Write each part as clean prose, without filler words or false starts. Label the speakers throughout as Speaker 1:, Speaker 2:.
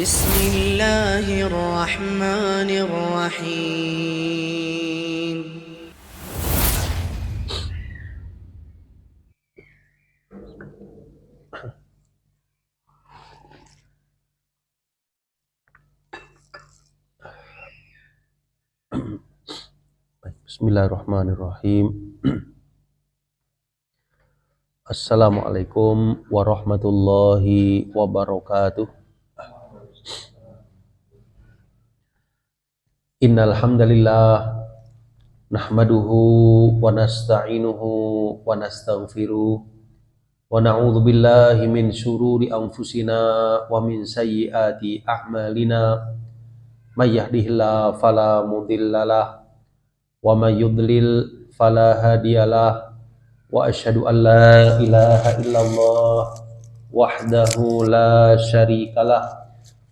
Speaker 1: بسم الله الرحمن الرحيم.
Speaker 2: Bismillahirrahmanirrahim. Assalamualaikum warahmatullahi wabarakatuh. Innal hamdalillah nahmaduhu wa nasta'inuhu wa nastaghfiruh wa na'udzu billahi min syururi anfusina wa min sayyiati a'malina. May yahdihillahu fala mudhillalah wa may yudlil fala hadiyalah. Wa asyhadu an la ilaha illallah wahdahu la syarikalah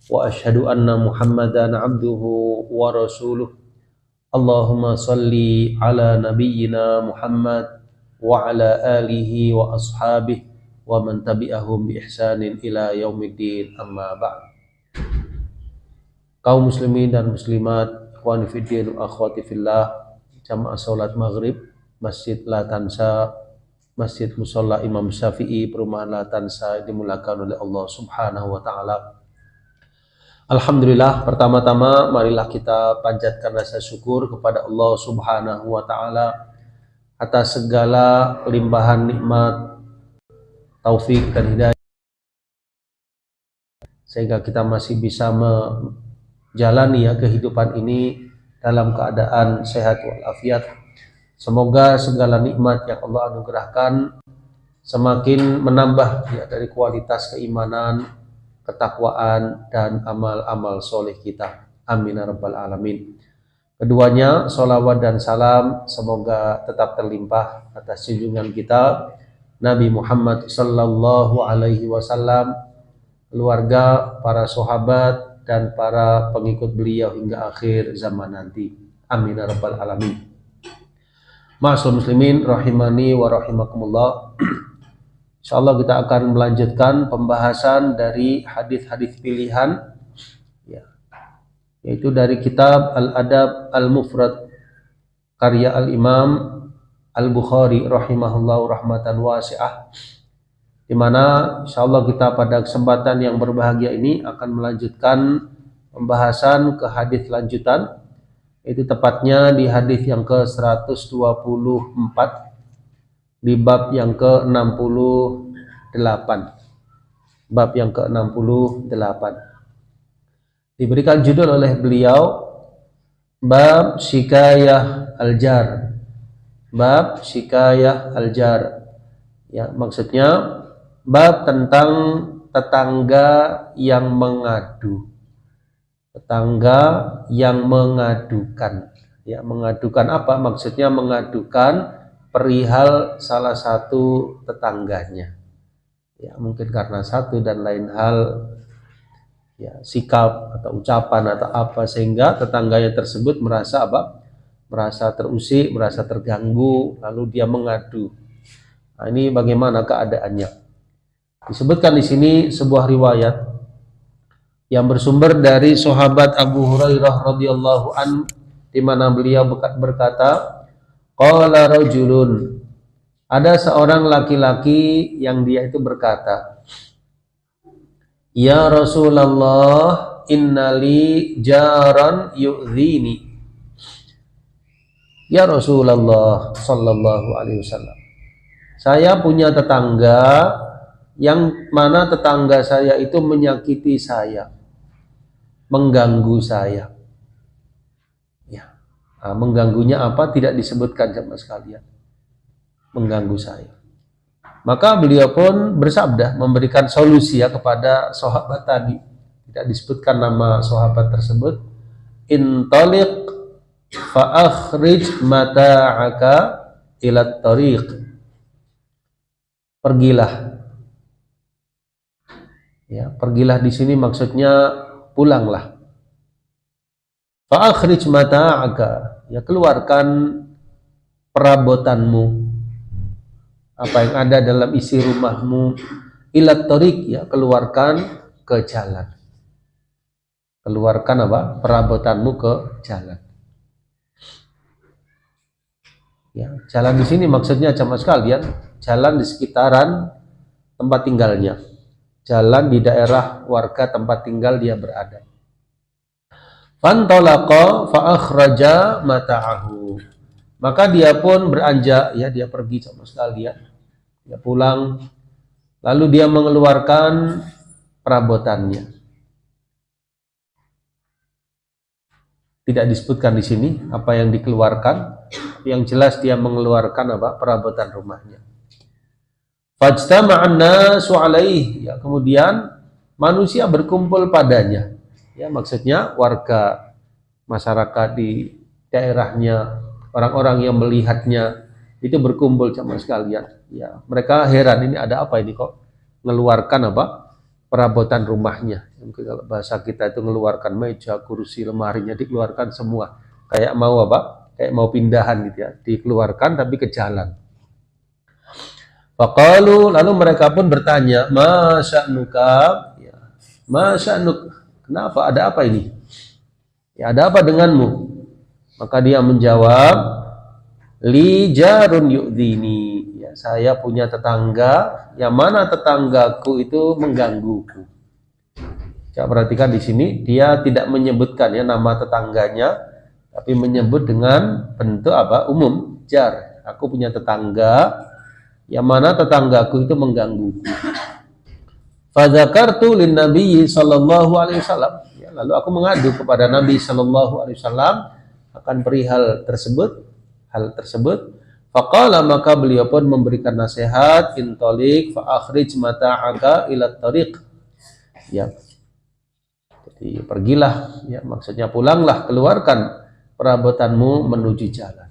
Speaker 2: wa asyhadu anna Muhammadan abduhu wa rasuluh. Allahumma salli ala nabiyyina Muhammad wa ala alihi wa ashabihi wa man tabi'ahum bi ihsanin ila yaumiddin, amma ba'd. Kaum muslimin dan muslimat, ikhwani fiddin wa akhwati fillah, jamaah salat maghrib Masjid La Tansa, Masjid Musholla Imam Syafi'i, Perumahan La Tansa, dimulakan oleh Allah Subhanahu wa Ta'ala. Alhamdulillah, pertama-tama marilah kita panjatkan rasa syukur kepada Allah Subhanahu wa Ta'ala atas segala limpahan nikmat, taufik dan hidayah, sehingga kita masih bisa menjalani kehidupan ini dalam keadaan sehat walafiat. Semoga segala nikmat yang Allah anugerahkan semakin menambah dari kualitas keimanan, ketakwaan, dan amal-amal soleh kita. Amin ya rabbal alamin. Keduanya, sholawat dan salam semoga tetap terlimpah atas junjungan kita Nabi Muhammad sallallahu alaihi wasallam, keluarga, para sahabat, dan para pengikut beliau hingga akhir zaman nanti. Amin ya rabbal alamin. Ma'asyiral muslimin rahimani wa rahimakumullah. Insyaallah kita akan melanjutkan pembahasan dari hadis-hadis pilihan, yaitu dari kitab Al-Adab Al-Mufrad karya Al-Imam Al-Bukhari rahimahullahu rahmatan wasi'ah, di mana insyaallah kita pada kesempatan yang berbahagia ini akan melanjutkan pembahasan ke hadis lanjutan, itu tepatnya di hadis yang ke-124 di bab yang ke-68. Bab yang ke-68 diberikan judul oleh beliau Bab Shikayah Al-Jar. Bab Shikayah Al-Jar, maksudnya bab tentang tetangga yang mengadu. Tetangga yang mengadukan. Mengadukan apa? Maksudnya mengadukan perihal salah satu tetangganya. Mungkin karena satu dan lain hal, sikap atau ucapan atau apa, sehingga tetangganya tersebut merasa apa? Merasa terusik, merasa terganggu, lalu dia mengadu. Nah, ini bagaimana keadaannya? Disebutkan di sini sebuah riwayat yang bersumber dari sahabat Abu Hurairah radhiyallahu an, di mana beliau berkata, qala rajulun, ada seorang laki-laki yang dia itu berkata, ya Rasulullah, innali jaran yu'dhini. Ya Rasulullah sallallahu alaihi wasallam, saya punya tetangga yang mana tetangga saya itu menyakiti saya, mengganggu saya. Mengganggunya apa? Tidak disebutkan sama sekalian. Mengganggu saya. Maka beliau pun bersabda, memberikan solusi kepada sahabat tadi. Tidak disebutkan nama sahabat tersebut. Intaliq fa akhrij mata'aka ila tariq. Pergilah. Pergilah di sini maksudnya pulanglah. Fa akhrij mata'aka, keluarkan perabotanmu, apa yang ada dalam isi rumahmu, ila tariq, keluarkan ke jalan. keluarkan perabotanmu ke jalan. Ya, jalan di sini maksudnya jamaah sekalian, jalan di sekitaran tempat tinggalnya, jalan di daerah warga tempat tinggal dia berada. Fantalaqa fa akhraja mata'ahu. Maka dia pun beranjak, ya, dia pergi jamaah sekalian. Dia pulang, lalu dia mengeluarkan perabotannya. Tidak disebutkan di sini apa yang dikeluarkan. Yang jelas dia mengeluarkan perabotan rumahnya. Fajtama'an nasu alaihi, ya, kemudian manusia berkumpul padanya. Ya, maksudnya warga masyarakat di daerahnya, orang-orang yang melihatnya itu berkumpul sama sekalian. Ya, mereka heran, ini ada apa ini kok mengeluarkan perabotan rumahnya. Mungkin kalau bahasa kita itu mengeluarkan meja, kursi, lemarinya dikeluarkan semua. Kayak mau kayak mau pindahan gitu ya, dikeluarkan tapi ke jalan. Faqalu, lalu mereka pun bertanya, ma sya'nuka, ya, ma sya'nuk, kenapa, ada apa ini? Ya, ada apa denganmu? Maka dia menjawab, li jarun yu'dini, ya, saya punya tetangga, yang mana tetanggaku itu menggangguku. Coba perhatikan di sini, dia tidak menyebutkan ya nama tetangganya, tapi menyebut dengan bentuk umum, jar. Aku punya tetangga, yang mana tetanggaku itu menggangguku. Fadzakartu lin Nabi sallallahu alaihi wasallam. Ya, lalu aku mengadu kepada Nabi sallallahu alaihi wasallam akan perihal tersebut, hal tersebut. Faqala, maka beliau pun memberikan nasihat, intoliq fa akhrij mata'aka ila tariq. Ya. Jadi pergilah, ya, maksudnya pulanglah, keluarkan perabotanmu menuju jalan.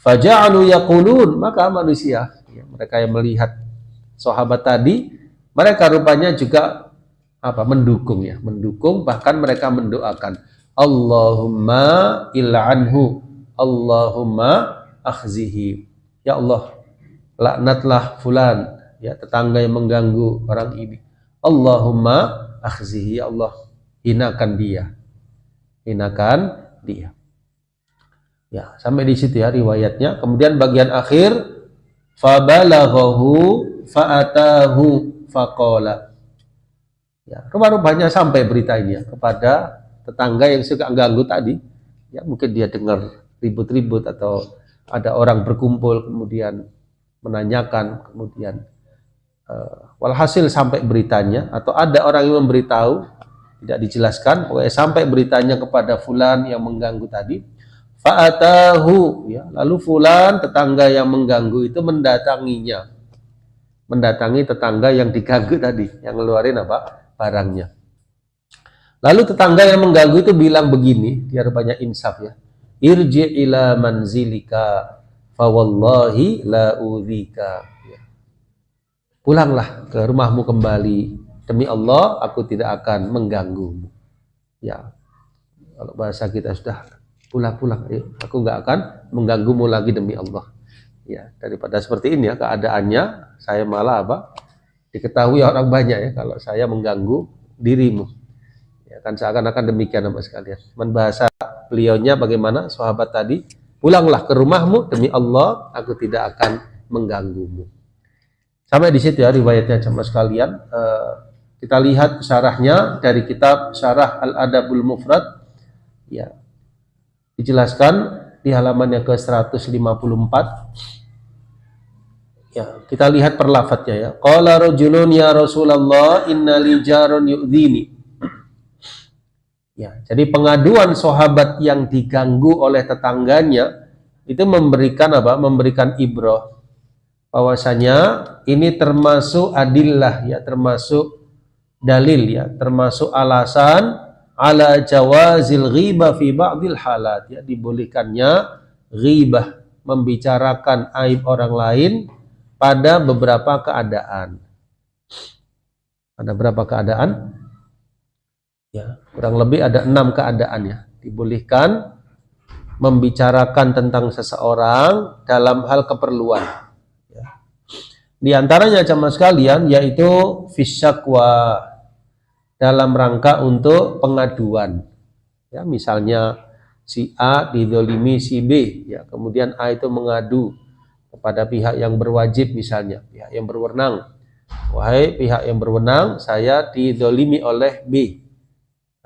Speaker 2: Faja'alu yaqulun, maka manusia, ya, mereka yang melihat sahabat tadi, mereka rupanya juga mendukung, ya, mendukung, bahkan mereka mendoakan, Allahumma il'anhu, Allahumma akhzihi, ya Allah, laknatlah fulan, ya, tetangga yang mengganggu orang ini, Allahumma akhzihi, ya Allah, hinakan dia, hinakan dia. Ya, sampai di situ ya riwayatnya. Kemudian bagian akhir, fabalaghahu fa'atahu faqala. Ya, rupanya sampai berita ini ya kepada tetangga yang suka ganggu tadi. Ya, mungkin dia dengar ribut-ribut atau ada orang berkumpul kemudian menanyakan, kemudian walhasil sampai beritanya, atau ada orang yang memberitahu, tidak dijelaskan, pokoknya sampai beritanya kepada fulan yang mengganggu tadi. Fa'atahu, ya, lalu fulan tetangga yang mengganggu itu mendatanginya, mendatangi tetangga yang diganggu tadi, yang ngeluarin barangnya. Lalu tetangga yang mengganggu itu bilang begini, dia banyak insaf ya, irji ila manzilika fa wallahi la udhika, ya, pulanglah ke rumahmu kembali, demi Allah aku tidak akan mengganggumu. Ya, kalau bahasa kita sudah pulang, aku nggak akan mengganggumu lagi demi Allah. Ya, daripada seperti ini ya keadaannya, saya malah diketahui orang banyak ya kalau saya mengganggu dirimu. Ya, kan seakan-akan demikian sekalian. Bahasa beliaunya bagaimana sahabat tadi, pulanglah ke rumahmu demi Allah, aku tidak akan mengganggumu. Sampai di situ ya riwayatnya jemaah sekalian. Kita lihat syarahnya dari kitab Syarah Al-Adabul Mufrad. Ya, dijelaskan di halamannya ke 154. Ya, kita lihat perlafadznya ya. Qala rajulun ya Rasulullah inna li jarun yu'dhini. Ya, jadi pengaduan sahabat yang diganggu oleh tetangganya itu memberikan memberikan ibrah bahwasanya ini termasuk adillah ya, termasuk dalil ya, termasuk alasan ala jawazil ghibah fi ba'dil halat ya, dibolehkannya ghibah, membicarakan aib orang lain pada beberapa keadaan. Ada berapa keadaan? Ya, kurang lebih ada 6 keadaan ya. Dibolehkan membicarakan tentang seseorang dalam hal keperluan. Ya. Di antaranya jamaah sekalian yaitu fisyakwa, dalam rangka untuk pengaduan. Ya, misalnya si A dizalimi si B, ya, kemudian A itu mengadu kepada pihak yang berwajib, misalnya pihak yang berwenang. Wahai pihak yang berwenang, saya dizalimi oleh B.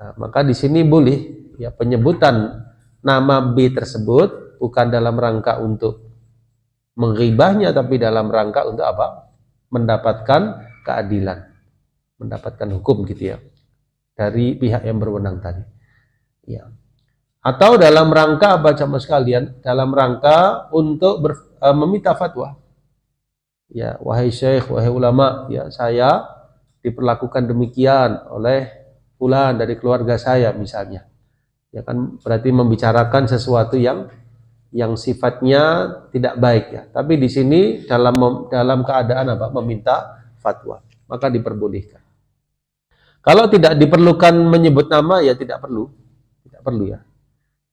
Speaker 2: Nah, maka di sini boleh ya penyebutan nama B tersebut bukan dalam rangka untuk menghibahnya, tapi dalam rangka untuk apa? Mendapatkan keadilan, mendapatkan hukum gitu ya dari pihak yang berwenang tadi. Ya. Atau dalam rangka apa jamaah sekalian? Dalam rangka untuk meminta fatwa. Ya, wahai syekh, wahai ulama, ya saya diperlakukan demikian oleh fulan dari keluarga saya misalnya. Ya kan berarti membicarakan sesuatu yang sifatnya tidak baik ya. Tapi di sini dalam keadaan apa? Meminta fatwa, maka diperbolehkan. Kalau tidak diperlukan menyebut nama ya tidak perlu ya.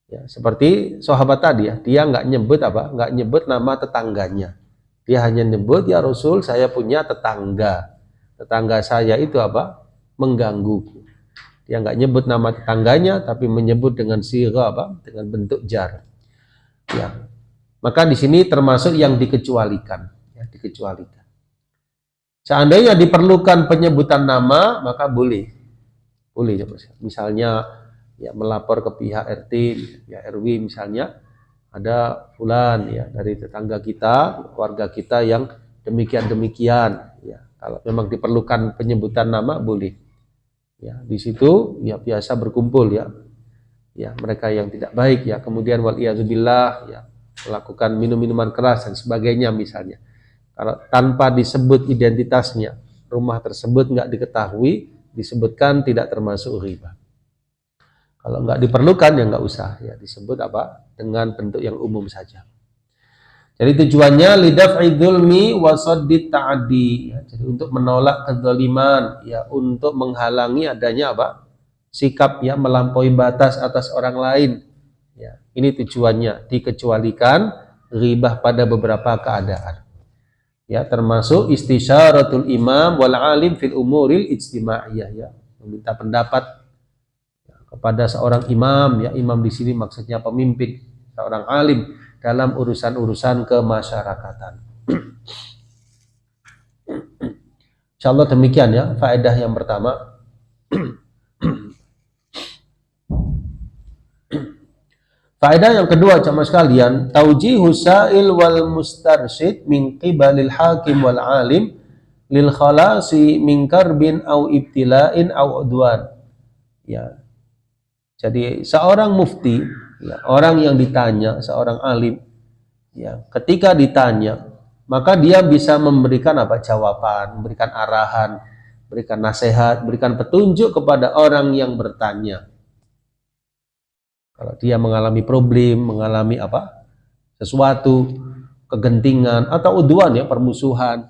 Speaker 2: Ya, seperti sahabat tadi ya, dia nggak nyebut nama tetangganya. Dia hanya nyebut, ya Rasul, saya punya tetangga saya itu apa? Menggangguku. Dia nggak nyebut nama tetangganya, tapi menyebut dengan sigha apa? Dengan bentuk jar. Ya, maka di sini termasuk yang dikecualikan. Ya, dikecualikan. Seandainya diperlukan penyebutan nama, maka boleh ya, misalnya ya melapor ke pihak RT, ya RW misalnya, ada fulan ya dari tetangga kita, keluarga kita yang demikian ya. Kalau memang diperlukan penyebutan nama boleh. Ya, di situ ya biasa berkumpul ya. Ya, mereka yang tidak baik ya, kemudian waliyadzubillah ya melakukan minum-minuman keras dan sebagainya misalnya. Kalau tanpa disebut identitasnya, rumah tersebut nggak diketahui, disebutkan tidak termasuk ghibah. Kalau nggak diperlukan ya nggak usah ya disebut apa dengan bentuk yang umum saja. Jadi tujuannya lidaf'i dzulmi wa saddit ta'addi ya, jadi untuk menolak kezaliman ya, untuk menghalangi adanya apa sikap ya melampaui batas atas orang lain ya. Ini tujuannya, dikecualikan ghibah pada beberapa keadaan. Ya, termasuk istisyaratul imam wal alim fil umuril ijtimaiyah ya, meminta pendapat kepada seorang imam ya, imam di sini maksudnya pemimpin, seorang alim dalam urusan-urusan kemasyarakatan. Insyaallah demikian ya faedah yang pertama. Faedah yang kedua jamaah sekalian, taujihu sa'il wal mustarsyid min qibalil hakim wal alim lil khalasi min karbin au ibtila'in au udwan. Ya. Jadi seorang mufti, ya, orang yang ditanya, seorang alim, ya, ketika ditanya, maka dia bisa memberikan apa? Jawaban, memberikan arahan, berikan nasihat, berikan petunjuk kepada orang yang bertanya. Kalau dia mengalami problem, mengalami apa? Sesuatu kegentingan atau udwan ya, permusuhan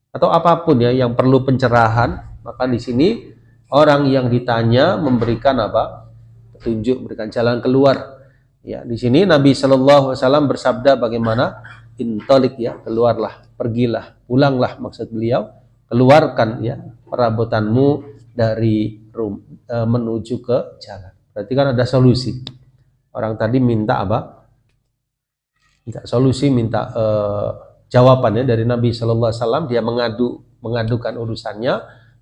Speaker 2: atau apapun ya yang perlu pencerahan, maka di sini orang yang ditanya memberikan apa? Petunjuk, memberikan jalan keluar. Ya, di sini Nabi Shallallahu Alaihi Wasallam bersabda bagaimana? Intolik ya, keluarlah, pergilah, pulanglah maksud beliau, keluarkan ya perabotanmu dari menuju ke jalan. Berarti kan ada solusi. Orang tadi minta apa? Minta solusi, minta jawabannya dari Nabi Shallallahu Alaihi Wasallam. Dia mengadukan urusannya,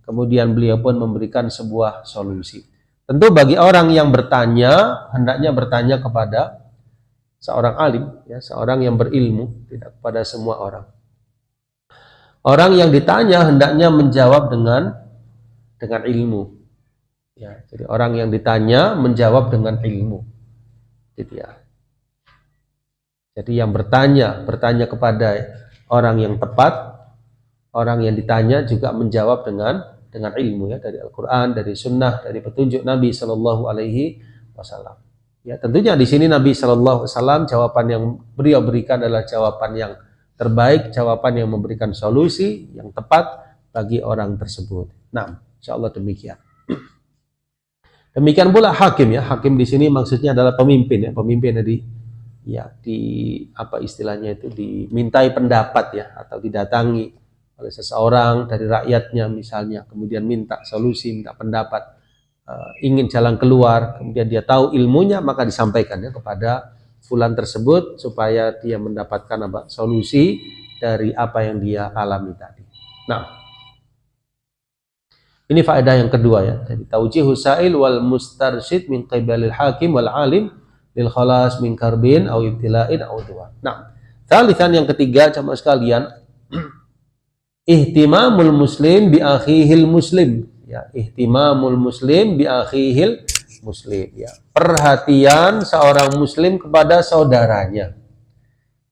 Speaker 2: kemudian beliau pun memberikan sebuah solusi. Tentu bagi orang yang bertanya, hendaknya bertanya kepada seorang alim, ya, seorang yang berilmu, tidak kepada semua orang. Orang yang ditanya hendaknya menjawab dengan ilmu. Ya, jadi orang yang ditanya menjawab dengan ilmu. Gitu ya. Jadi yang bertanya kepada orang yang tepat, orang yang ditanya juga menjawab dengan ilmu ya, dari Al-Quran, dari Sunnah, dari petunjuk Nabi Shallallahu Alaihi Wasallam. Ya, tentunya di sini Nabi Shallallahu Alaihi Wasallam jawaban yang beliau berikan adalah jawaban yang terbaik, jawaban yang memberikan solusi yang tepat bagi orang tersebut. Nah, insyaallah demikian. Demikian pula hakim ya. Hakim di sini maksudnya adalah pemimpin ya. Pemimpin di apa istilahnya itu, dimintai pendapat ya, atau didatangi oleh seseorang dari rakyatnya misalnya, kemudian minta solusi, minta pendapat. ingin jalan keluar, kemudian dia tahu ilmunya, maka disampaikannya kepada fulan tersebut supaya dia mendapatkan solusi dari apa yang dia alami tadi. Nah, ini faedah yang kedua ya. Jadi taujihu sa'il wal mustarsyid min qibalil hakim wal alim lil khalas min karbin aw ibtila'in aw du'a. Nah, tsalitsan yang ketiga jamaah sekalian, ihtimamul muslim bi akhihil muslim. Ya, ihtimamul muslim bi akhihil muslim ya. Perhatian seorang muslim kepada saudaranya.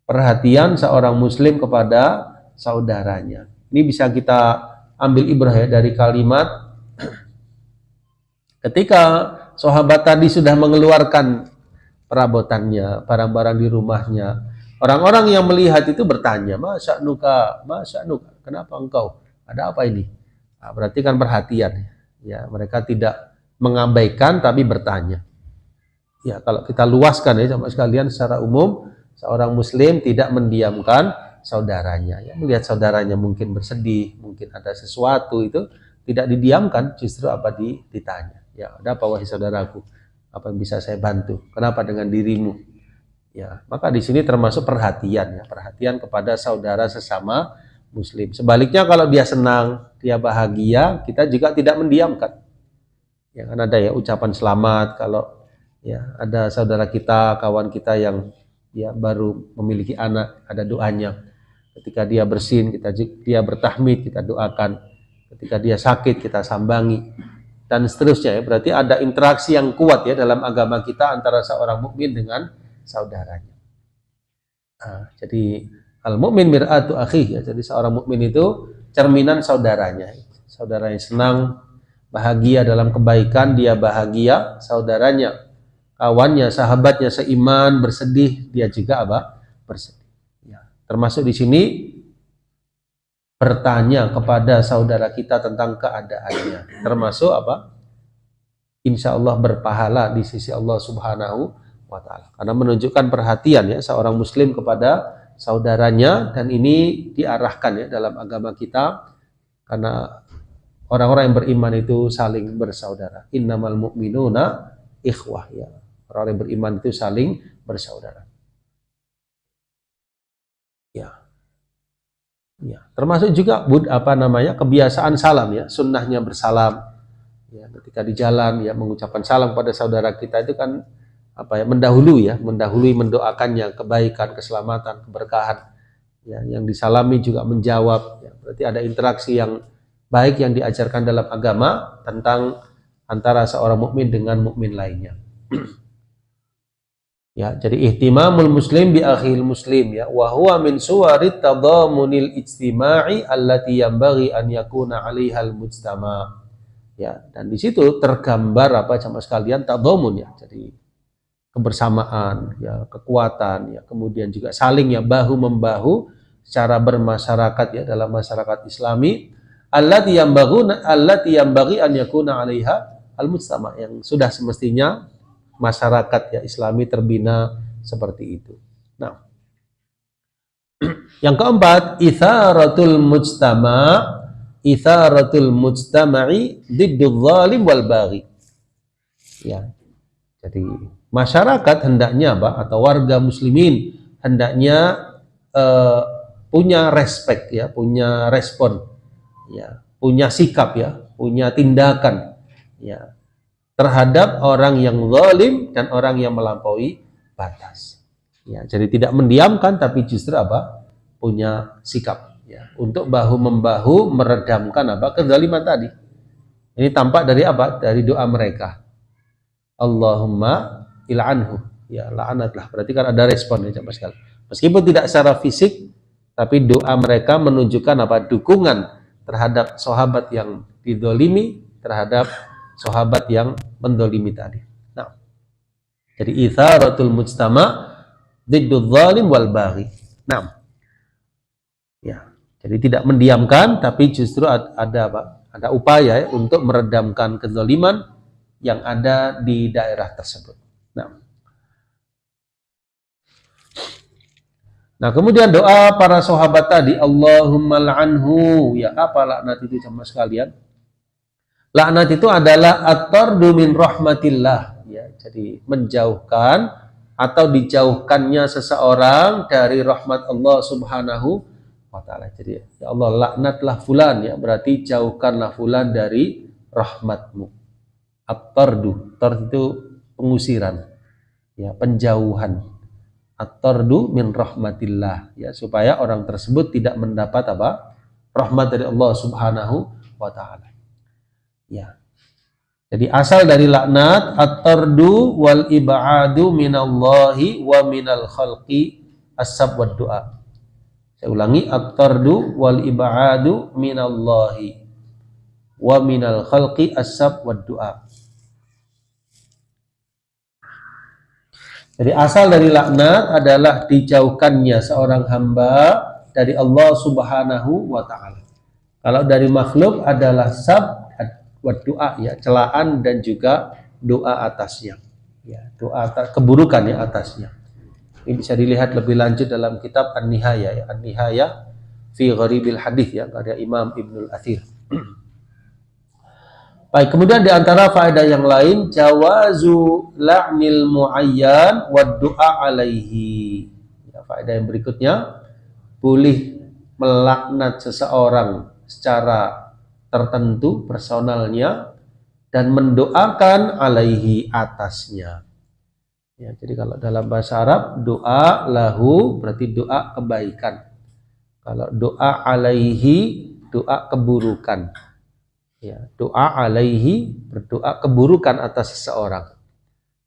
Speaker 2: Perhatian seorang muslim kepada saudaranya. Ini bisa kita ambil ibrah ya dari kalimat ketika sahabat tadi sudah mengeluarkan perabotannya, barang-barang di rumahnya. Orang-orang yang melihat itu bertanya, Masya nuka, kenapa engkau? Ada apa ini? Nah, berarti kan perhatian. Ya, mereka tidak mengabaikan tapi bertanya. Ya, kalau kita luaskan ya sama sekalian secara umum, seorang muslim tidak mendiamkan saudaranya. Ya, melihat saudaranya mungkin bersedih, mungkin ada sesuatu, itu tidak didiamkan, justru ditanya. Ya, ada apa wahai saudaraku? Apa yang bisa saya bantu? Kenapa dengan dirimu? Ya, maka di sini termasuk perhatian ya, perhatian kepada saudara sesama muslim. Sebaliknya kalau dia senang, dia bahagia, kita juga tidak mendiamkan. Ya, kan ada ya ucapan selamat kalau ya ada saudara kita, kawan kita yang ya baru memiliki anak, ada doanya. Ketika dia bersin, dia bertahmid, kita doakan. Ketika dia sakit, kita sambangi. Dan seterusnya ya, berarti ada interaksi yang kuat ya dalam agama kita antara seorang mukmin dengan saudaranya. Nah, jadi al-mu'min mir'atu akhih ya. Jadi seorang mukmin itu cerminan saudaranya. Saudaranya senang, bahagia dalam kebaikan, dia bahagia, saudaranya, kawannya, sahabatnya seiman, bersedih, dia juga bersedih. Ya. Termasuk di sini bertanya kepada saudara kita tentang keadaannya. Termasuk Insya Allah berpahala di sisi Allah Subhanahu wa Ta'ala. Karena menunjukkan perhatian ya seorang muslim kepada saudaranya, dan ini diarahkan ya dalam agama kita karena orang-orang yang beriman itu saling bersaudara. Innamal mu'minuna ikhwah ya. Orang yang beriman itu saling bersaudara. Ya. Ya, termasuk juga kebiasaan salam ya, sunnahnya bersalam. Ya, ketika di jalan ya mengucapkan salam pada saudara kita itu kan mendahului mendoakannya kebaikan, keselamatan, keberkahan. Ya, yang disalami juga menjawab. Ya, berarti ada interaksi yang baik yang diajarkan dalam agama tentang antara seorang mukmin dengan mukmin lainnya. Ya, jadi ihtimamul muslim bi akhil muslim ya, wa huwa min suwarit tadhamunil ijtima'i allati yanbaghi an yakuna 'alaihal mujtama'. Ya, dan di situ tergambar jamaah sekalian tadhamun ya. Jadi kebersamaan ya, kekuatan ya, kemudian juga saling ya bahu membahu secara bermasyarakat ya dalam masyarakat Islami, allati yanbaghi an yakuna 'alaiha al-mujtama', yang sudah semestinya masyarakat ya Islami terbina seperti itu. Nah, yang keempat, itsaratul mujtama'i diddul zalim wal baghi. Ya. Jadi masyarakat hendaknya atau warga muslimin hendaknya punya respek ya, punya respon ya, punya sikap ya, punya tindakan ya terhadap orang yang zalim dan orang yang melampaui batas. Ya, jadi tidak mendiamkan tapi justru punya sikap ya untuk bahu membahu meredamkan kezaliman tadi. Ini tampak dari dari doa mereka. Allahumma il'anhu ya, la'anatlah. Berarti kan ada respon ya jamaah sekalian. Meskipun tidak secara fisik tapi doa mereka menunjukkan dukungan terhadap sahabat yang didolimi, terhadap sahabat yang mendolimi tadi. Nah, jadi itsaratul mujtama' diddul zalim wal baghi. Nah, ya, jadi tidak mendiamkan tapi justru ada upaya ya, untuk meredamkan kezaliman yang ada di daerah tersebut. Nah, kemudian doa para sahabat tadi, Allahumma la'anhu ya, apa laknat itu jamaah sekalian? Laknat itu adalah at-tardu min rahmatillah, ya. Jadi menjauhkan atau dijauhkannya seseorang dari rahmat Allah Subhanahu wa taala. Jadi ya Allah laknatlah fulan, ya, berarti jauhkanlah fulan dari rahmatmu. At-tardu, tard itu pengusiran, ya, penjauhan. At-tardu min rahmatillah, ya, supaya orang tersebut tidak mendapat apa? Rahmat dari Allah Subhanahu wa taala. Ya. Jadi asal dari laknat at-tardu wal ib'adu minallahi wa minal khalqi as-sab wad du'a. Saya ulangi, at-tardu wal ib'adu minallahi wa minal khalqi as-sab wad du'a. Jadi asal dari laknat adalah dijauhkannya seorang hamba dari Allah Subhanahu wa taala. Kalau dari makhluk adalah sab wa doa, ya, celaan dan juga doa atasnya, ya, doa atas keburukan, ya, atasnya. Ini bisa dilihat lebih lanjut dalam kitab An-Nihaya, ya, An-Nihaya fi Gharibil Hadits, ya, karya Imam Ibnul Athir. Baik, kemudian di antara faedah yang lain, jawazu la'nil muayyan wa du'a alaihi. Ya, faedah yang berikutnya, boleh melaknat seseorang secara tertentu personalnya dan mendoakan alaihi atasnya. Ya, jadi kalau dalam bahasa Arab doa lahu berarti doa kebaikan. Kalau doa alaihi doa keburukan. Ya, doa alaihi berdoa keburukan atas seseorang.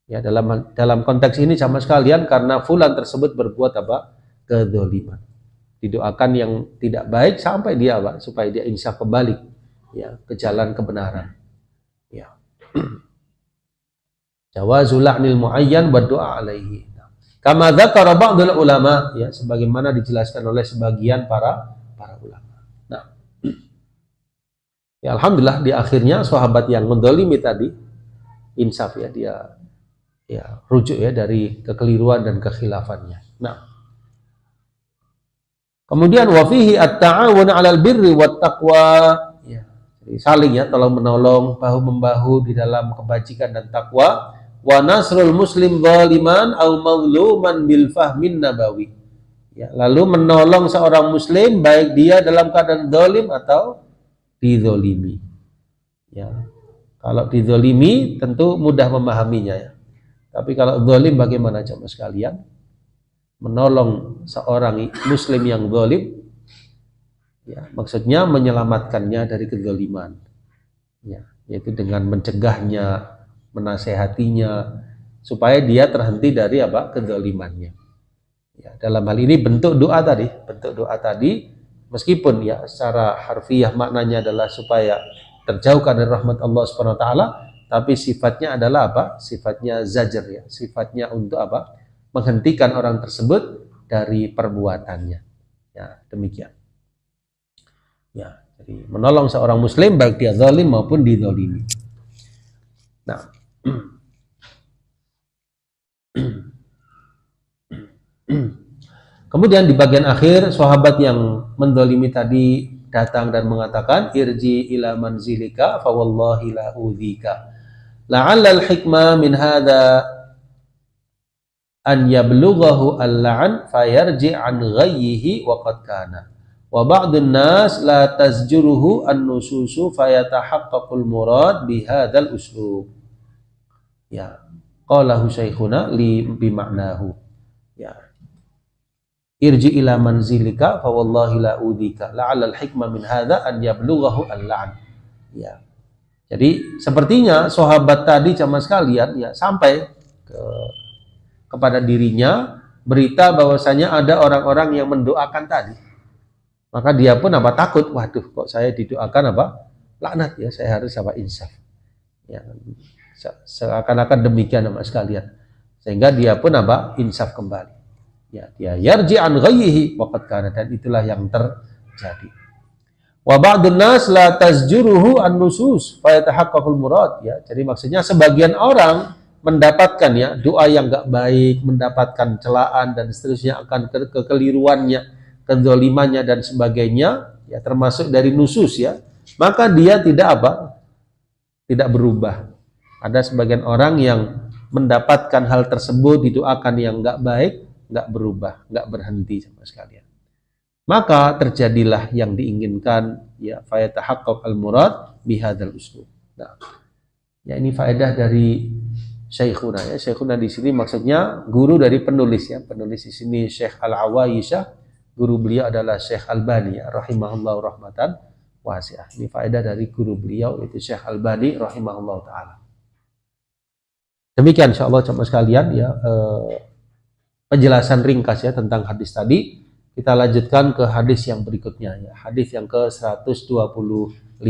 Speaker 2: Ya, dalam konteks ini sama sekalian karena fulan tersebut berbuat apa? Kedzaliman. Didoakan yang tidak baik sampai dia apa? Supaya dia insaf kembali, ya, ke jalan kebenaran. Ya. Jawazul la'nil muayyan wa du'a alaihi. Kama dzakara ba'dul ulama, ya, sebagaimana dijelaskan oleh sebagian para ulama. Nah, ya, alhamdulillah di akhirnya sahabat yang mendolimi tadi insaf, ya, dia, ya, rujuk, ya, dari kekeliruan dan kekhilafannya. Nah, kemudian wa fihi at-ta'awun 'alal birri wat taqwa. Saling, ya, tolong menolong, bahu membahu di dalam kebajikan dan takwa. Wa nasrul muslim zaliman au mazluman bil fahmin nabawi. Ya, lalu menolong seorang muslim baik dia dalam keadaan zalim atau dizolimi. Ya, kalau dizolimi tentu mudah memahaminya, ya. Tapi kalau zalim bagaimana coba sekalian? Menolong seorang muslim yang zalim, ya, maksudnya menyelamatkannya dari kezaliman, ya, yaitu dengan mencegahnya, menasehatinya supaya dia terhenti dari apa? Kezalimannya. Ya, dalam hal ini bentuk doa tadi, meskipun, ya, secara harfiah maknanya adalah supaya terjauhkan dari rahmat Allah Subhanahu wa taala, tapi sifatnya adalah apa? Sifatnya zajr, ya, sifatnya untuk apa? Menghentikan orang tersebut dari perbuatannya. Ya, demikian. Ya, jadi menolong seorang muslim baik dia zalim maupun dizalimi. Nah, kemudian di bagian akhir sahabat yang menzalimi tadi datang dan mengatakan irji ila manzilika fa wallahi la udhika la'alla al-hikmah min hadha an yablughahu al-la'n fayarji an ghayyihi wa qad kana. Wa ba'dun nas la tazjuruhu an-nususu fayatahaqqaqul murad bihadzal uslub. Ya, qalahu syaikhuna li bima'nahu. Ya. Irji ila manzilika fa wallahi la udhika la'alla al-hikmah min hadza an yablughahu al-la'n. Ya. Jadi sepertinya sahabat tadi sama sekalian, ya, sampai kepada dirinya berita bahwasanya ada orang-orang yang mendoakan tadi. Maka dia pun apa? Takut. Waduh, kok saya didoakan apa? Laknat, ya, saya harus apa? Insaf. Ya, seakan-akan demikian sama sekalian. Sehingga dia pun apa? Insaf kembali. Ya, dia yarji an ghayyihi waqad kana, dan itulah yang terjadi. Wa ba'dun nas la tazjuruhu an nusus fa yatahaqqaqul murad, ya. Jadi maksudnya sebagian orang mendapatkan, ya, doa yang enggak baik, mendapatkan celaan dan seterusnya akan kekeliruannya, kezalimannya dan sebagainya, ya, termasuk dari nusus, ya, maka dia tidak apa? tidak berubah. Ada sebagian orang yang mendapatkan hal tersebut didoakan yang nggak baik, nggak berubah, nggak berhenti sama sekali. Maka terjadilah yang diinginkan, ya, fayatahaqqaq al-murad bihadzal uslub. Nah, ya ini faedah dari Syekhuna, ya. Syekhuna di sini maksudnya guru dari penulis, ya. Penulis di sini Syekh Al-Awaisah, guru beliau adalah Syekh Albani, ya, rahimahullah rahmatan wasi'ah. Ini faedah dari guru beliau itu Syekh Albani rahimahullah taala. Demikian insyaallah jemaah sekalian, ya, penjelasan ringkas, ya, tentang hadis tadi. Kita lanjutkan ke hadis yang berikutnya, ya. Hadis yang ke-125.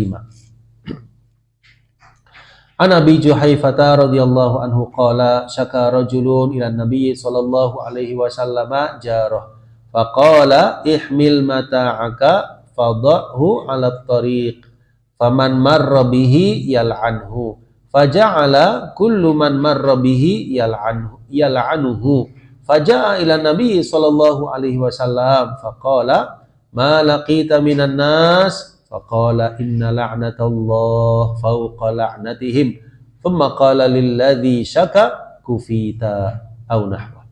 Speaker 2: An Abi Juhaifah radhiyallahu anhu qala syaka rajulun ila Nabi sallallahu alaihi wasallam jarah faqala ihmil mata'aka fadhahu 'ala at-tariq faman marra bihi yal'anhu faja'ala kullu man marra bihi yal'anuhu faja'a ila Nabi sallallahu alaihi wasallam faqala ma laqita minan nas faqala inna la'natallah fawqa la'natihim thumma qala lilladzi syaka kufita aw nahwa.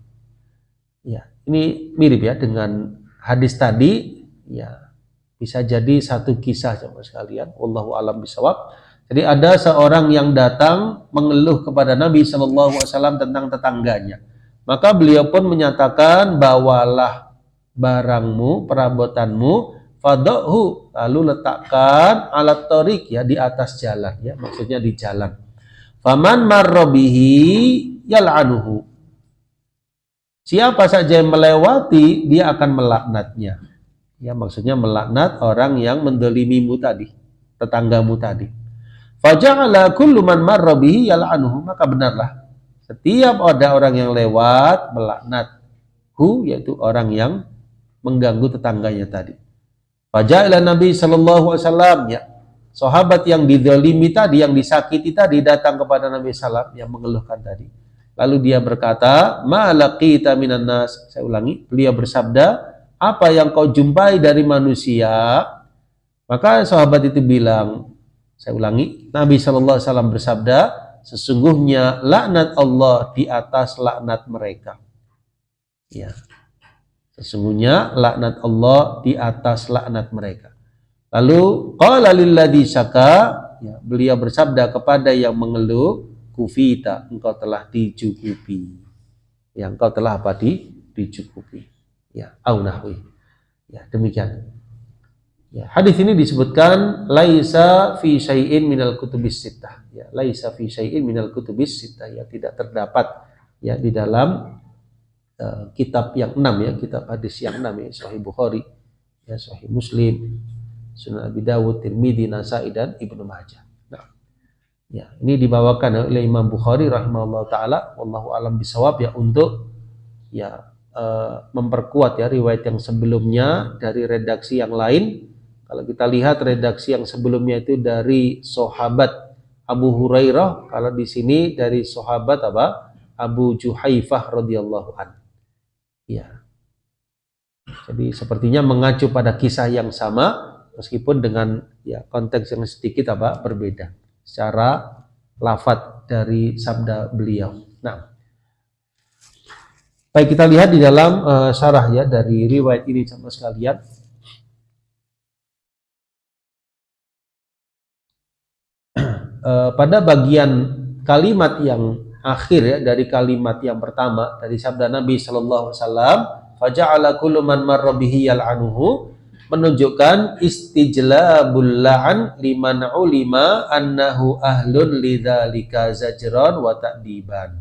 Speaker 2: Ya, ini mirip, ya, dengan hadis tadi, ya. Bisa jadi satu kisah jemaah sekalian, wallahu alam bisawab. Jadi ada seorang yang datang mengeluh kepada Nabi sallallahu alaihi wasallam tentang tetangganya. Maka beliau pun menyatakan, bawalah barangmu, perabotanmu, fadahu, lalu letakkan alat torik, ya, di atas jalan, ya, maksudnya di jalan. Faman marra bihi yal'anuhu. Siapa saja yang melewati, dia akan melaknatnya. Ya, maksudnya melaknat orang yang mendolimimu tadi, tetanggamu tadi. Faja'ala kullu man marra bihi yal'anuhu, maka benarlah setiap ada orang yang lewat melaknathu, yaitu orang yang mengganggu tetangganya tadi. Faja'ala Nabi sallallahu alaihi wasallam, ya, sahabat yang dizalimi tadi, yang disakiti tadi, datang kepada Nabi sallallahu alaihi wasallam yang mengeluhkan tadi. Lalu dia berkata, ma laqita minan nas. Saya ulangi, beliau bersabda, apa yang kau jumpai dari manusia? Maka sahabat itu bilang, saya ulangi, Nabi sallallahu alaihi wasallam bersabda, sesungguhnya laknat Allah di atas laknat mereka. Ya. Sesungguhnya laknat Allah di atas laknat mereka. Lalu qala lilladzi syaka, ya, beliau bersabda kepada yang mengeluh, kufita, engkau telah dicukupi. Ya, engkau telah apa? Dicukupi. Ya, au nahwi. Ya, demikian. Ya, hadis ini disebutkan laisa fi syai'in minal kutubis sittah. Ya, laisa fi syai'in minal kutubis sittah, ya, tidak terdapat, ya, di dalam kitab yang 6, ya, kitab hadis yang 6, ya, Sahih Bukhari, ya, Sahih Muslim, Sunan Abi Dawud, Tirmidzi, Nasa'i dan Ibnu Majah. Nah, ya, ini dibawakan oleh Imam Bukhari rahimahullah taala, wallahu alam bisawab, ya, untuk, ya, memperkuat, ya, riwayat yang sebelumnya dari redaksi yang lain. Kalau kita lihat redaksi yang sebelumnya itu dari sahabat Abu Hurairah, kalau di sini dari sahabat apa? Abu Juhaifah radhiyallahu anhu. Ya. Jadi sepertinya mengacu pada kisah yang sama, meskipun dengan, ya, konteks yang sedikit apa? Berbeda secara lafadz dari sabda beliau. Nah, baik, kita lihat di dalam syarah, ya, dari riwayat ini sama sekalian. Pada bagian kalimat yang akhir, ya, dari kalimat yang pertama dari sabda Nabi sallallahu alaihi wasallam, faja'ala kullu man marra bihi yal'anuhu, menunjukkan istijlabul la'an liman ulima annahu ahlun lidzalika zajran wa ta'diban.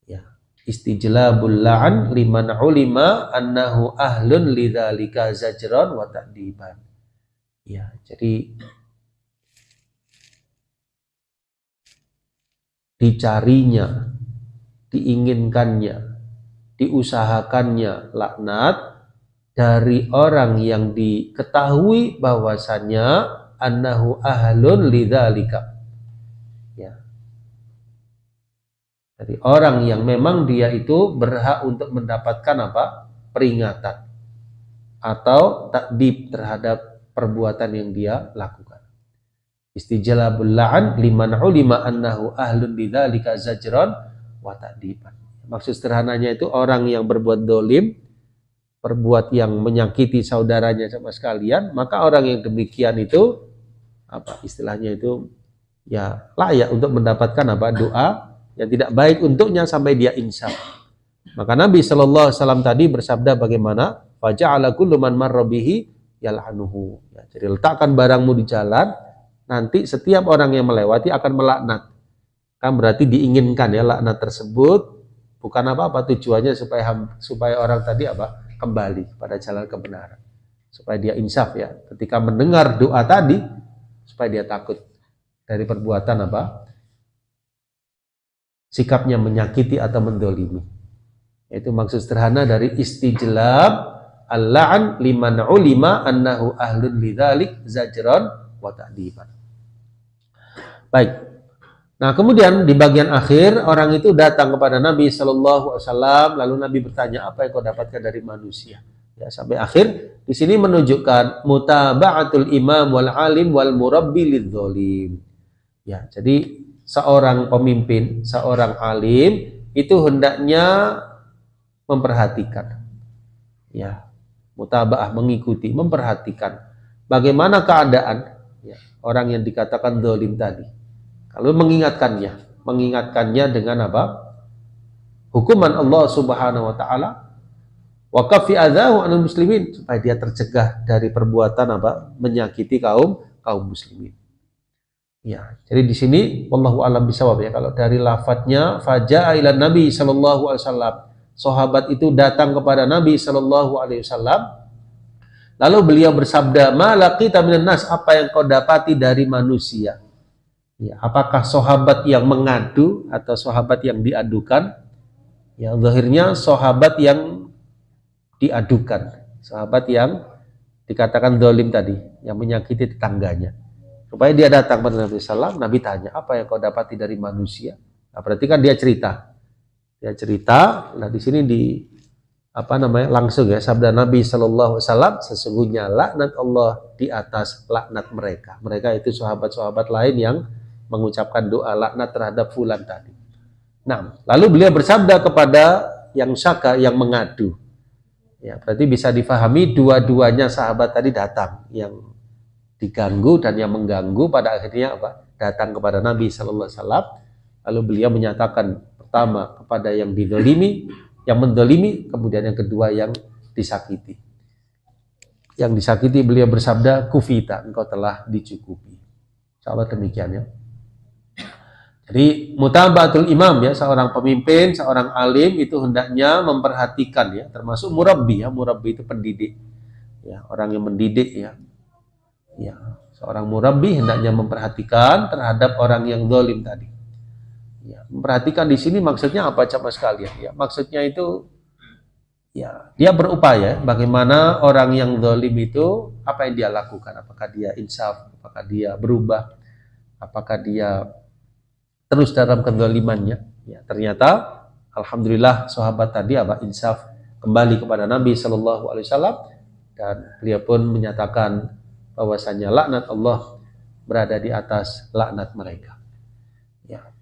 Speaker 2: Ya, istijlabul la'an liman ulima annahu ahlun lidzalika zajran wa ta'diban. Ya, jadi dicarinya, diinginkannya, diusahakannya laknat dari orang yang diketahui bahwasannya annahu ahlun lidzalika, ya, dari orang yang memang dia itu berhak untuk mendapatkan apa? Peringatan atau takdib terhadap perbuatan yang dia lakukan. Istijlabul la'an liman ulima annahu ahlun bidzalika zajran wa ta'diban. Maksud sederhananya itu orang yang berbuat dolim, berbuat yang menyakiti saudaranya sama sekalian, maka orang yang demikian itu apa istilahnya itu ya layak untuk mendapatkan apa doa yang tidak baik untuknya sampai dia insaf. Maka Nabi sallallahu alaihi wasallam tadi bersabda bagaimana? Faja'ala kullu man marra bihi yal'anuhu. Ya, jadi letakkan barangmu di jalan, nanti setiap orang yang melewati akan melaknat. Kan berarti diinginkan ya laknat tersebut bukan apa-apa, tujuannya supaya orang tadi apa? Kembali pada jalan kebenaran. Supaya dia insaf ya. Ketika mendengar doa tadi supaya dia takut dari perbuatan apa? Sikapnya menyakiti atau mendolimi. Itu maksud sederhana dari istijlab al-la'an liman ulima annahu ahlun lidzalik zajran wa ta'diban. Baik. Nah, kemudian di bagian akhir orang itu datang kepada Nabi sallallahu alaihi wasallam, lalu Nabi bertanya, "Apa yang kau dapatkan dari manusia?" Ya, sampai akhir di sini menunjukkan mutaba'atul imam wal alim wal murabbi lidzalim. Ya, jadi seorang pemimpin, seorang alim itu hendaknya memperhatikan. Ya, mutaba'ah mengikuti, memperhatikan bagaimana keadaan ya, orang yang dikatakan zalim tadi. Kalau mengingatkannya dengan apa? Hukuman Allah Subhanahu wa taala wa kafi adzahu anil muslimin supaya dia tercegah dari perbuatan apa? Menyakiti kaum muslimin. Ya, jadi di sini wallahu alam bisawab ya. Kalau dari lafadznya faja'a ila Nabi sallallahu alaihi wasallam, sahabat itu datang kepada Nabi sallallahu alaihi wasallam. Lalu beliau bersabda, "Ma laqita minan nas?" Apa yang kau dapati dari manusia? Ya, apakah sahabat yang mengadu atau sahabat yang diadukan? Ya, zahirnya sahabat yang diadukan, sahabat yang dikatakan zalim tadi, yang menyakiti tetangganya. Supaya dia datang pada Nabi sallallahu, Nabi tanya, "Apa yang kau dapati dari manusia?" Nah, berarti kan dia cerita. Dia cerita. Nah, di sini langsung ya sabda Nabi sallallahu alaihi wasallam, sesungguhnya laknat Allah di atas laknat mereka. Mereka itu sahabat-sahabat lain yang mengucapkan doa laknat terhadap fulan tadi. Nah, lalu beliau bersabda kepada yang syaka, yang mengadu. Ya, berarti bisa difahami dua-duanya sahabat tadi datang, yang diganggu dan yang mengganggu pada akhirnya apa? Datang kepada Nabi sallallahu alaihi wasallam. Lalu beliau menyatakan pertama kepada yang didolimi, yang mendolimi, kemudian yang kedua yang disakiti. Yang disakiti beliau bersabda, "Kufita, engkau telah dicukupi." Insyaallah demikian ya. Jadi mutaba'atul imam ya, seorang pemimpin, seorang alim itu hendaknya memperhatikan ya, termasuk murabbi ya, murabbi itu pendidik. Ya, orang yang mendidik ya. Ya, seorang murabbi hendaknya memperhatikan terhadap orang yang zalim tadi. Ya, memperhatikan di sini maksudnya apa coba sekalian? Ya, maksudnya itu ya, dia berupaya bagaimana orang yang zalim itu apa yang dia lakukan? Apakah dia insaf? Apakah dia berubah? Apakah dia terus dalam kezalimannya? Ya, ternyata alhamdulillah sahabat tadi apa insaf kembali kepada Nabi sallallahu alaihi wasallam dan beliau pun menyatakan bahwasanya laknat Allah berada di atas laknat mereka. Ya.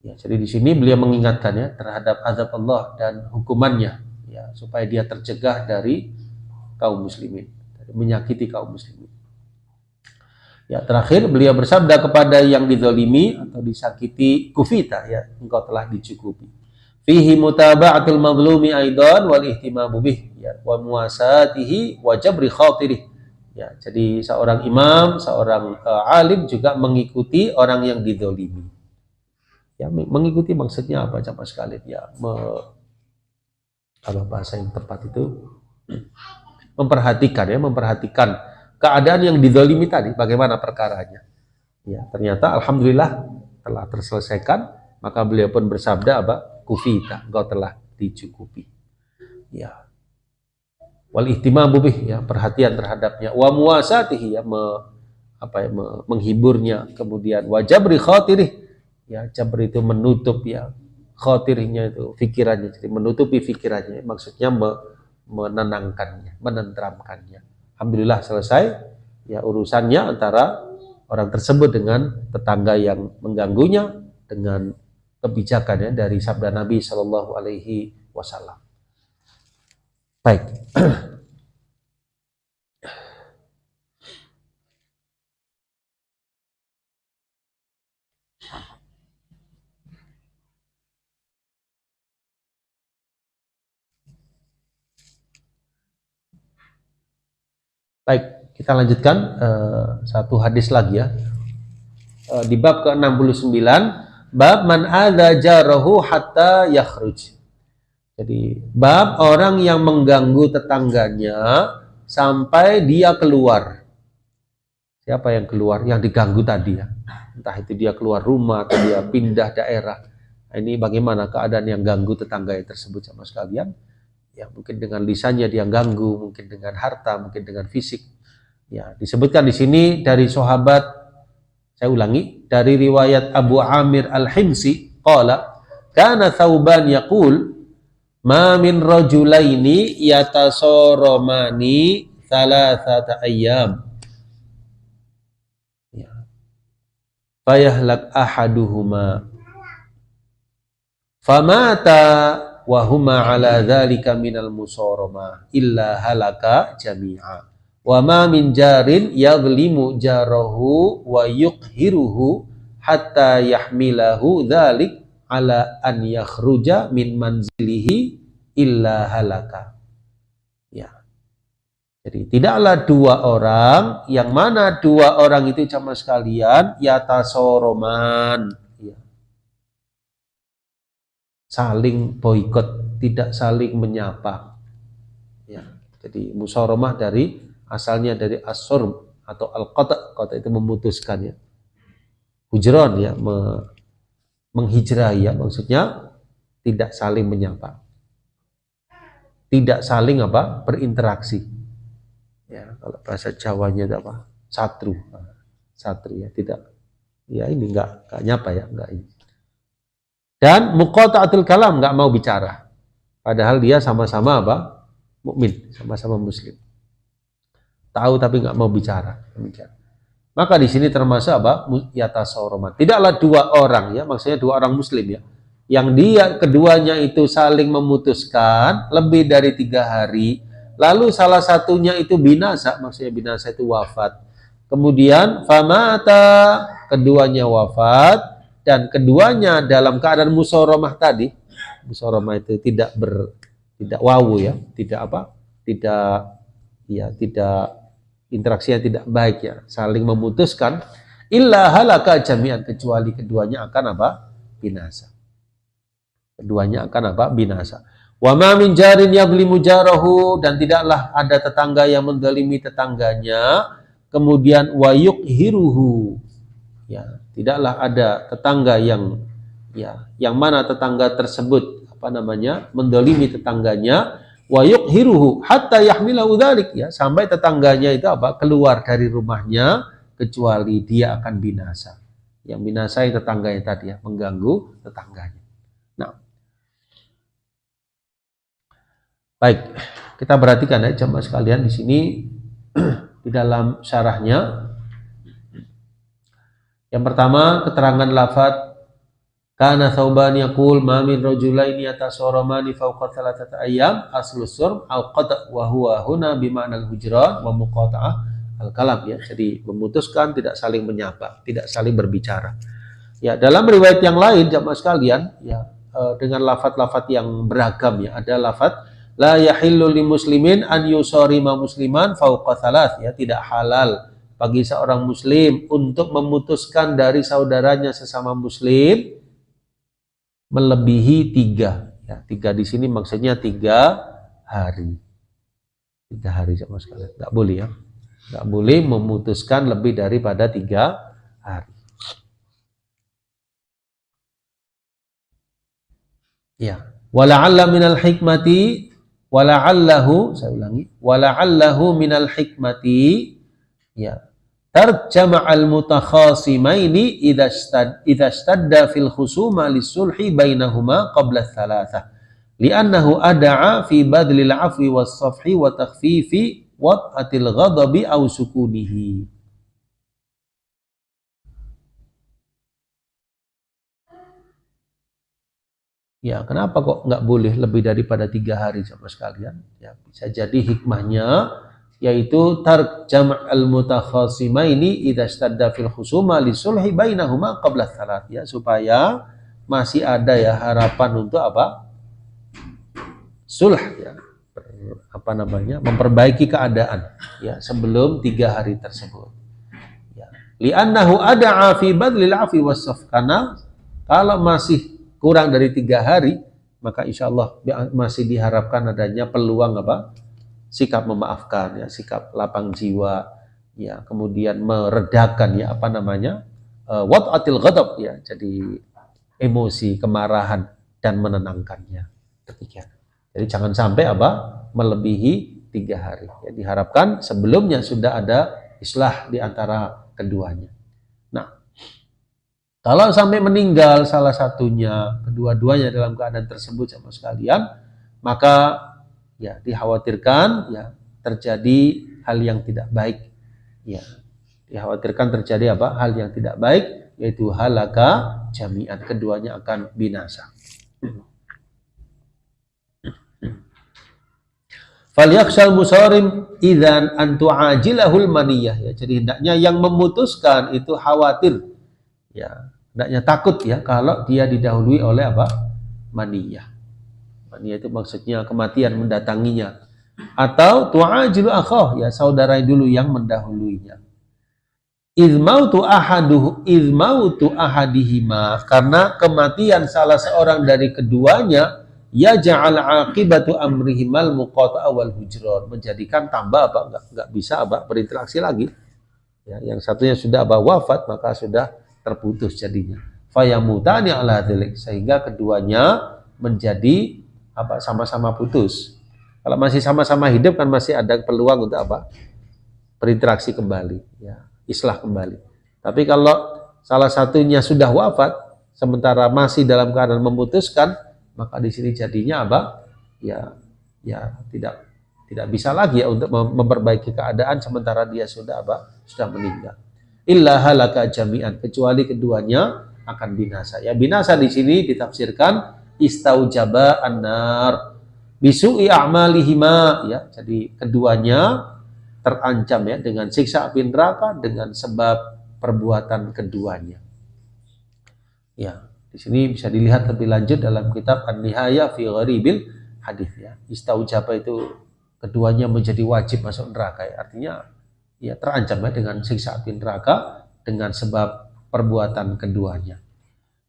Speaker 2: Ya, jadi di sini beliau mengingatkan ya terhadap azab Allah dan hukumannya ya supaya dia tercegah dari kaum muslimin, dari menyakiti kaum muslimin. Ya, terakhir beliau bersabda kepada yang dizalimi atau disakiti, "Kufita ya, engkau telah dicukupi." Fihi mutaba'atul mazlumi aidan wal ihtimamu bih ya wa muwasatihi wa jabri khatirih. Ya, jadi seorang imam, seorang alim juga mengikuti orang yang dizalimi. Ya, mengikuti maksudnya apa coba sekalian ya, kalau bahasa yang tepat itu memperhatikan ya, memperhatikan keadaan yang dizalimi tadi, bagaimana perkaranya. Ya, ternyata alhamdulillah telah terselesaikan, maka beliau pun bersabda apa? Kufita, engkau telah dicukupi. Ya. Wal ihtimamu bih ya, perhatian terhadapnya. Wa muwasatihi ya, menghiburnya, kemudian wa jabri khatirih. Ya, jabr itu menutup ya, khatirihnya itu pikirannya, jadi menutupi pikirannya, maksudnya menenangkannya, menenteramkannya. Alhamdulillah selesai ya urusannya antara orang tersebut dengan tetangga yang mengganggunya dengan kebijakannya dari sabda Nabi Shallallahu Alaihi Wasallam. Baik. Baik, kita lanjutkan satu hadis lagi ya. Di bab ke-69, bab man adza jarahu hatta yakhruj. Jadi, bab orang yang mengganggu tetangganya sampai dia keluar. Siapa yang keluar? Yang diganggu tadi ya. Entah itu dia keluar rumah atau dia pindah daerah. Nah, ini bagaimana keadaan yang ganggu tetangga yang tersebut sama sekalian? Ya, mungkin dengan lisannya dia ganggu, mungkin dengan harta, mungkin dengan fisik. Ya, disebutkan di sini dari sahabat, saya ulangi, dari riwayat Abu Amir Al-Himsi, qala, kana Thauban yaqul, ma min rajulaini yatasoromani thalathata ayyam. Ya. Fayahlak ahaduhuma. Famata wa huma ala dzalika minal musarama illa halaka jami'a. Wa ma min jarin yaghlimu jarahu wa yuqhiruhu hatta yahmilahu dzalik ala an yakhruja min manzilihi illa halaka. Ya. Jadi tidaklah dua orang, yang mana dua orang itu sama sekalian yatasoroman, ya, saling boikot, tidak saling menyapa. Ya. Jadi musyawarah asalnya dari as-surm atau al-qata'. Qata' itu memutuskan ya. Hujron ya, menghijrah ya, maksudnya tidak saling menyapa. Tidak saling apa? Berinteraksi. Ya, kalau bahasa Jawanya itu apa? Satru. Satru ya, tidak. Ya ini enggak nyapa ya, enggak ini. Dan muqata'atul kalam, enggak mau bicara. Padahal dia sama-sama apa? Mukmin, sama-sama muslim. Tahu tapi nggak mau bicara. Maka di sini termasuk apa? Yatasawroman. Tidaklah dua orang ya, maksudnya dua orang muslim ya, yang dia keduanya itu saling memutuskan lebih dari 3 hari, lalu salah satunya itu binasa, maksudnya binasa itu wafat. Kemudian famata, keduanya wafat, dan keduanya dalam keadaan musyawarah tadi. Musyawarah itu tidak wawu ya, tidak apa? Tidak interaksi yang tidak baik ya, saling memutuskan, illa halaka jami'an, kecuali keduanya akan apa? Binasa. Keduanya akan apa? Binasa. Wa ma min jarin yaghlimu jarahu, dan tidaklah ada tetangga yang menzalimi tetangganya, kemudian wa yuqhiruhu. Ya, tidaklah ada tetangga yang mana tetangga tersebut menzalimi tetangganya, wa yuqhiruhu hatta yahmilahu dzalik, ya, sampai tetangganya itu apa? Keluar dari rumahnya, kecuali dia akan binasa. Yang binasa yang tetangganya tadi ya, mengganggu tetangganya. Nah, baik, kita perhatikan ya jemaah sekalian di sini di dalam syarahnya. Yang pertama, keterangan lafadz kana Thauban yaqul ma min rajulaini yatasaramani fawqa 3 ayyam aslus surm al qata' wa huwa huna bima'na al hujran wa muqata'ah al kalam ya. Jadi memutuskan, tidak saling menyapa, tidak saling berbicara. Ya, dalam riwayat yang lain jamaah sekalian ya, dengan lafadz-lafadz yang beragam ya, ada lafadz la yahillu li muslimin an yusarima musliman fawqa 3, ya, tidak halal bagi seorang muslim untuk memutuskan dari saudaranya sesama muslim melebihi 3. Ya, 3 di sini maksudnya 3 hari. 3 hari sama sekali. Enggak boleh ya. Enggak boleh memutuskan lebih daripada 3 hari. Ya. Wala'alla minal hikmati, wala'allahu, saya ulangi, wala'allahu minal hikmati, ya, tarjama al-mutakhasimaini idza istadda fil khusuma lisulhi bainahuma qabla ats-tsalatsah li'annahu ad'a fi badlil 'afwi was-safhi wa takhfifi wad'atil ghadabi aw sukunihi. Ya, kenapa kok nggak boleh lebih daripada 3 hari sama sekalian? Ya, bisa jadi hikmahnya yaitu tark jam' al-mutakhasimaini idza stadda fil khusuma li sulhi bainahuma qabla salat, ya, supaya masih ada ya harapan untuk apa? Sulh, ya. Memperbaiki keadaan ya sebelum 3 hari tersebut. Ya. Li'annahu ada'a fi badlil afi wassaf, karena kalau masih kurang dari 3 hari, maka insya Allah masih diharapkan adanya peluang apa? Sikap memaafkan, ya, sikap lapang jiwa, ya, kemudian meredakan ya wad'atil ghadab, ya, jadi emosi, kemarahan dan menenangkannya. Demikian. Jadi jangan sampai melebihi 3 hari. Ya, diharapkan sebelumnya sudah ada islah di antara keduanya. Nah, kalau sampai meninggal salah satunya, kedua-duanya dalam keadaan tersebut sama sekalian, maka ya dikhawatirkan ya terjadi hal yang tidak baik. Ya, dikhawatirkan terjadi hal yang tidak baik, yaitu halaka jami'an, keduanya akan binasa. Falyakhshal musarim idzan an tu'ajilahul maniyah, ya. Jadi hendaknya yang memutuskan itu khawatir, ya, hendaknya takut ya kalau dia didahului oleh maniyah. Maniyah itu maksudnya kematian mendatanginya, atau tu'ajilu akhah, ya, saudara dulu yang mendahuluinya. Izmautu ahadihima, karena kematian salah seorang dari keduanya ya ja'al aqibatu amrihimal muqata'a wal hujran, menjadikan tambah enggak bisa berinteraksi lagi. Ya, yang satunya sudah wafat, maka sudah terputus jadinya. Fayamutani ala dzalik, sehingga keduanya menjadi sama-sama putus. Kalau masih sama-sama hidup kan masih ada peluang untuk berinteraksi kembali, ya, islah kembali. Tapi kalau salah satunya sudah wafat sementara masih dalam keadaan memutuskan, maka di sini jadinya ya tidak bisa lagi ya untuk memperbaiki keadaan sementara dia sudah meninggal. Illa halaka jami'an, kecuali keduanya akan binasa. Ya, binasa di sini ditafsirkan istaujaba an-nar bisu'i a'malihima, ya. Jadi keduanya terancam ya dengan siksa api neraka dengan sebab perbuatan keduanya. Ya. Di sini bisa dilihat lebih lanjut dalam kitab An-Nihaya fi Gharibil Hadits, ya. Istaujaba itu keduanya menjadi wajib masuk neraka, ya. Artinya ya terancam ya dengan siksa api neraka dengan sebab perbuatan keduanya.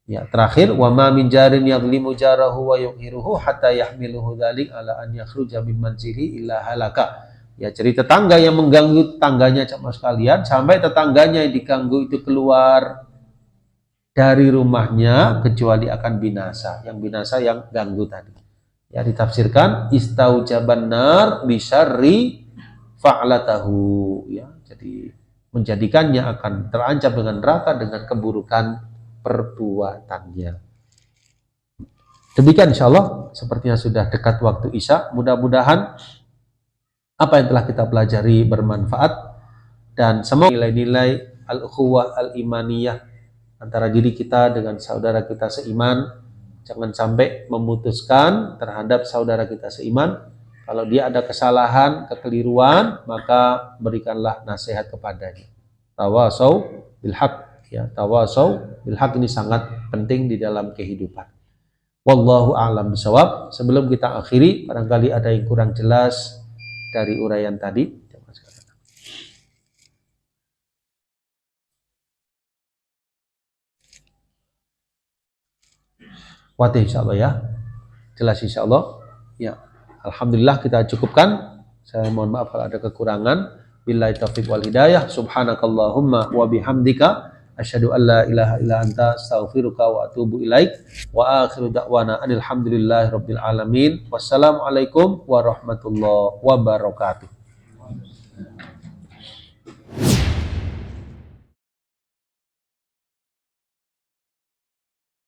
Speaker 2: Ya, terakhir wa ma min jarin yadhlimu jarahu wa yuhiruhu hatta yahmiluhu dzalik ala an yakhruja min manzili illa halaka. Ya, jadi tetangga yang mengganggu tetangganya sama sekalian sampai tetangganya yang diganggu itu keluar dari rumahnya kecuali akan binasa. Yang binasa yang ganggu tadi. Ya, ditafsirkan istaujaban nar bi syarri fa'latahu, ya. Jadi menjadikannya akan terancam dengan neraka dengan keburukan perbuatannya. Demikian insyaallah, sepertinya sudah dekat waktu Isya. Mudah-mudahan apa yang telah kita pelajari bermanfaat dan semoga nilai-nilai al-ukhuwah al-imaniyah antara diri kita dengan saudara kita seiman, jangan sampai memutuskan terhadap saudara kita seiman. Kalau dia ada kesalahan, kekeliruan, maka berikanlah nasihat kepadanya. Tawasau bil haq, ya, tawasau bil haq ini sangat penting di dalam kehidupan. Wallahu a'lam bishawab. Sebelum kita akhiri, barangkali ada yang kurang jelas dari uraian tadi. Watih insyaallah ya. Jelas insyaallah. Ya. Alhamdulillah kita cukupkan. Saya mohon maaf kalau ada kekurangan. Billahi taufiq wal hidayah. Subhanakallahumma wa bihamdika asyhadu an la ilaha illa anta astaghfiruka wa atubu ilaik. Wa akhiru da'wana alhamdulillahi rabbil alamin. Wassalamualaikum warahmatullahi wabarakatuh.